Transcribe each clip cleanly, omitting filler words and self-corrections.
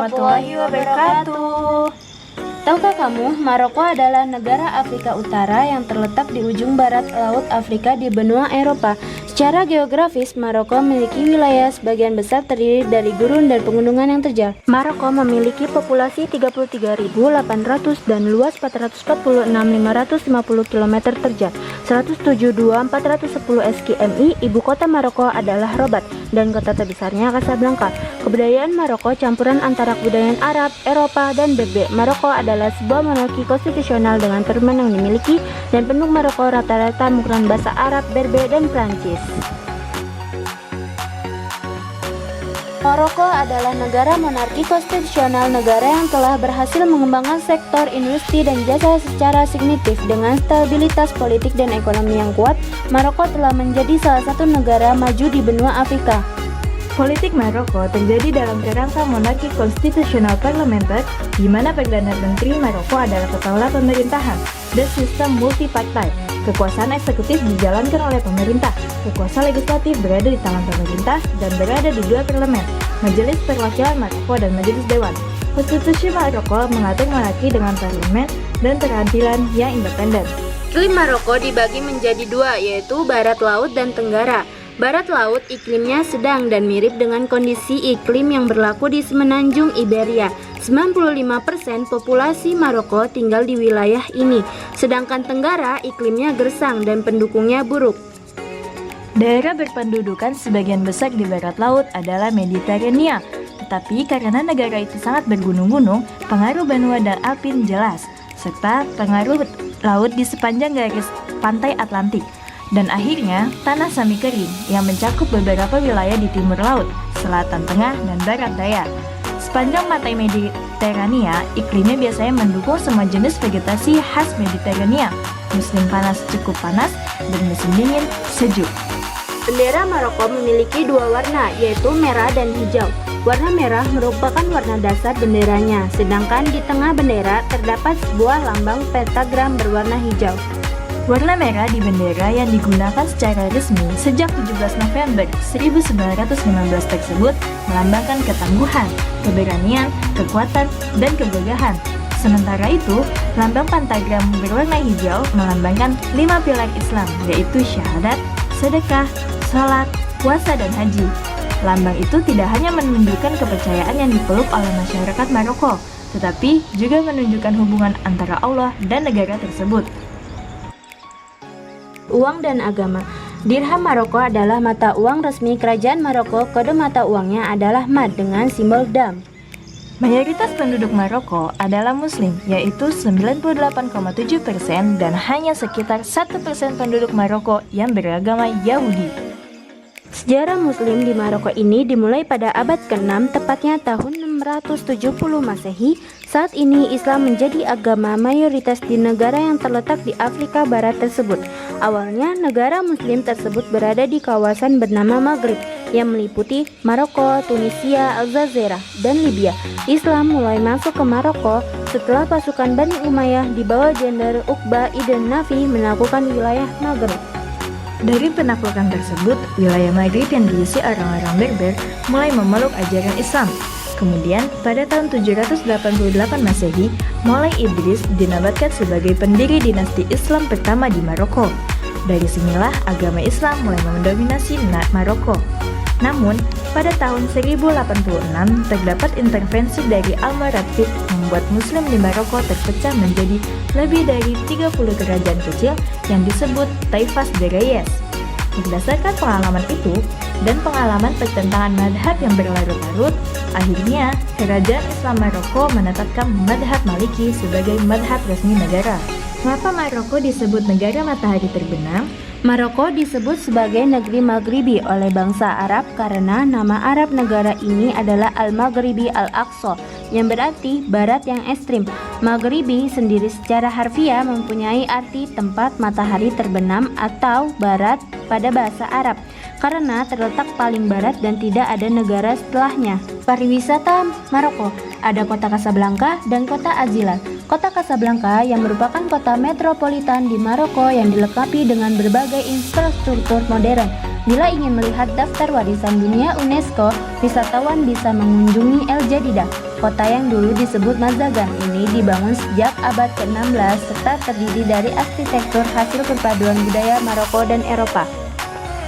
warahmatullahi wabarakatuh. Tahukah kamu, Maroko adalah negara Afrika Utara yang terletak di ujung barat Laut Afrika di benua Eropa. Secara geografis, Maroko memiliki wilayah sebagian besar terdiri dari gurun dan pegunungan yang terjal. Maroko memiliki populasi 33.800 dan luas 446.550 km terjal, 172.410 skmi. Ibu kota Maroko adalah Rabat dan kota terbesarnya Casablanca. Kebudayaan Maroko campuran antara kebudayaan Arab, Eropa, dan Berber. Maroko adalah sebuah monarki konstitusional dengan parlemen yang dimiliki, dan penduduk Maroko rata-rata menggunakan bahasa Arab, Berber, dan Prancis. Maroko adalah negara monarki konstitusional, negara yang telah berhasil mengembangkan sektor industri dan jasa secara signifikan. Dengan stabilitas politik dan ekonomi yang kuat, Maroko telah menjadi salah satu negara maju di benua Afrika. Politik Maroko terjadi dalam kerangka monarki konstitusional parlementer, di mana Perdana Menteri Maroko adalah kepala pemerintahan, dan sistem multipartai. Kekuasaan eksekutif dijalankan oleh pemerintah, kekuasaan legislatif berada di tangan pemerintah dan berada di dua parlemen, Majelis Perwakilan Maroko dan Majelis Dewan. Konstitusi Maroko mengatur monarki dengan parlemen dan peradilan yang independen. Iklim Maroko dibagi menjadi dua, yaitu Barat Laut dan Tenggara. Barat Laut iklimnya sedang dan mirip dengan kondisi iklim yang berlaku di semenanjung Iberia. 95% populasi Maroko tinggal di wilayah ini, sedangkan Tenggara iklimnya gersang dan pendukungnya buruk. Daerah berpendudukan sebagian besar di barat laut adalah Mediterania, tetapi karena negara itu sangat bergunung-gunung, pengaruh benua dan alpin jelas, serta pengaruh laut di sepanjang garis pantai Atlantik. Dan akhirnya, tanah semi kering yang mencakup beberapa wilayah di timur laut, selatan tengah, dan barat daya. Sepanjang pantai Mediterania, iklimnya biasanya mendukung semua jenis vegetasi khas Mediterania. Musim panas cukup panas, dan musim dingin sejuk. Bendera Maroko memiliki dua warna, yaitu merah dan hijau. Warna merah merupakan warna dasar benderanya, sedangkan di tengah bendera terdapat sebuah lambang pentagram berwarna hijau. Warna merah di bendera yang digunakan secara resmi sejak 17 November 1915 tersebut melambangkan ketangguhan, keberanian, kekuatan, dan kegagahan. Sementara itu, lambang pentagram berwarna hijau melambangkan 5 pilar Islam, yaitu syahadat, sedekah, sholat, puasa, dan haji. Lambang itu tidak hanya menunjukkan kepercayaan yang dipeluk oleh masyarakat Maroko, tetapi juga menunjukkan hubungan antara Allah dan negara tersebut. Uang dan agama. Dirham Maroko adalah mata uang resmi kerajaan Maroko. Kode mata uangnya adalah mad dengan simbol dam. Mayoritas penduduk Maroko adalah Muslim, yaitu 98,7%, dan hanya sekitar 1% penduduk Maroko yang beragama Yahudi. Sejarah Muslim di Maroko ini dimulai pada abad ke-6, tepatnya tahun 670 Masehi. Saat ini Islam menjadi agama mayoritas di negara yang terletak di Afrika Barat tersebut. Awalnya negara Muslim tersebut berada di kawasan bernama Maghrib yang meliputi Maroko, Tunisia, Aljazair, dan Libya. Islam mulai masuk ke Maroko setelah pasukan Bani Umayyah di bawah Jenderal Uqbah ibn Nafi melakukan wilayah Maghrib. Dari penaklukan tersebut, wilayah Maghrib yang diisi orang-orang Berber mulai memeluk ajaran Islam. Kemudian, pada tahun 788 Masehi, Moulay Idris dinobatkan sebagai pendiri dinasti Islam pertama di Maroko. Dari sinilah agama Islam mulai mendominasi Maroko. Namun, pada tahun 1086 terdapat intervensi dari Almoravid membuat Muslim di Maroko terpecah menjadi lebih dari 30 kerajaan kecil yang disebut Taifas de Reyes. Berdasarkan pengalaman itu dan pengalaman pertentangan madhab yang berlarut-larut, akhirnya kerajaan Islam Maroko menetapkan madhab Maliki sebagai madhab resmi negara. Mengapa Maroko disebut negara matahari terbenam? Maroko disebut sebagai negeri Maghribi oleh bangsa Arab karena nama Arab negara ini adalah Al-Maghribi Al-Aqsa, yang berarti barat yang ekstrim. Maghribi sendiri secara harfiah mempunyai arti tempat matahari terbenam atau barat pada bahasa Arab. karena terletak paling barat dan tidak ada negara setelahnya. Pariwisata Maroko, ada kota Casablanca dan kota Azilal. Kota Casablanca yang merupakan kota metropolitan di Maroko yang dilengkapi dengan berbagai infrastruktur modern. Bila ingin melihat daftar warisan dunia UNESCO, wisatawan bisa mengunjungi El Jadida. Kota yang dulu disebut Mazagan ini dibangun sejak abad ke-16 serta terdiri dari arsitektur hasil perpaduan budaya Maroko dan Eropa.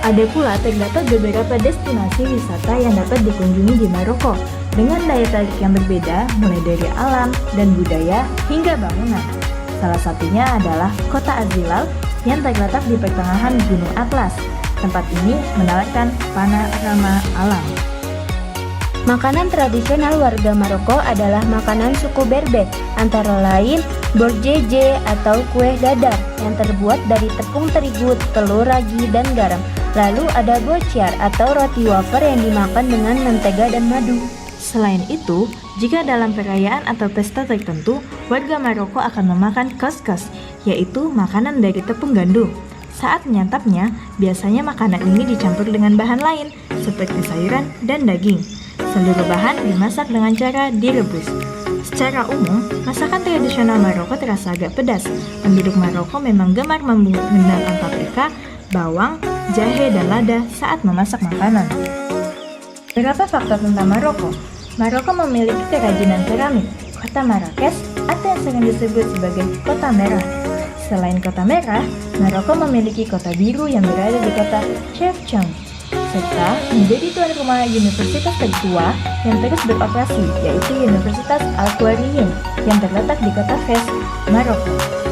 Ada pula terdapat beberapa destinasi wisata yang dapat dikunjungi di Maroko dengan daya tarik yang berbeda mulai dari alam dan budaya hingga bangunan. Salah satunya adalah kota Azilal yang terletak di pertengahan Gunung Atlas. Tempat ini menawarkan panorama alam. Makanan tradisional warga Maroko adalah makanan suku Berber, antara lain borjeje atau kue dadar yang terbuat dari tepung terigu, telur ragi, dan garam. Lalu ada bociar atau roti wafer yang dimakan dengan mentega dan madu. Selain itu, jika dalam perayaan atau pesta tertentu, warga Maroko akan memakan couscous, yaitu makanan dari tepung gandum. Saat menyantapnya, biasanya makanan ini dicampur dengan bahan lain, seperti sayuran dan daging. Seluruh bahan dimasak dengan cara direbus. Secara umum, masakan tradisional Maroko terasa agak pedas. Penduduk Maroko memang gemar menggunakan paprika, bawang, jahe, dan lada saat memasak makanan. Beberapa fakta tentang Maroko. Maroko memiliki kerajinan keramik. Kota Marrakesh atau yang sering disebut sebagai Kota Merah. Selain Kota Merah, Maroko memiliki kota biru yang berada di kota Chefchaouen, serta menjadi tuan rumah universitas tertua yang terus beroperasi, yaitu Universitas Al-Qarawiyyin yang terletak di kota Fes, Maroko.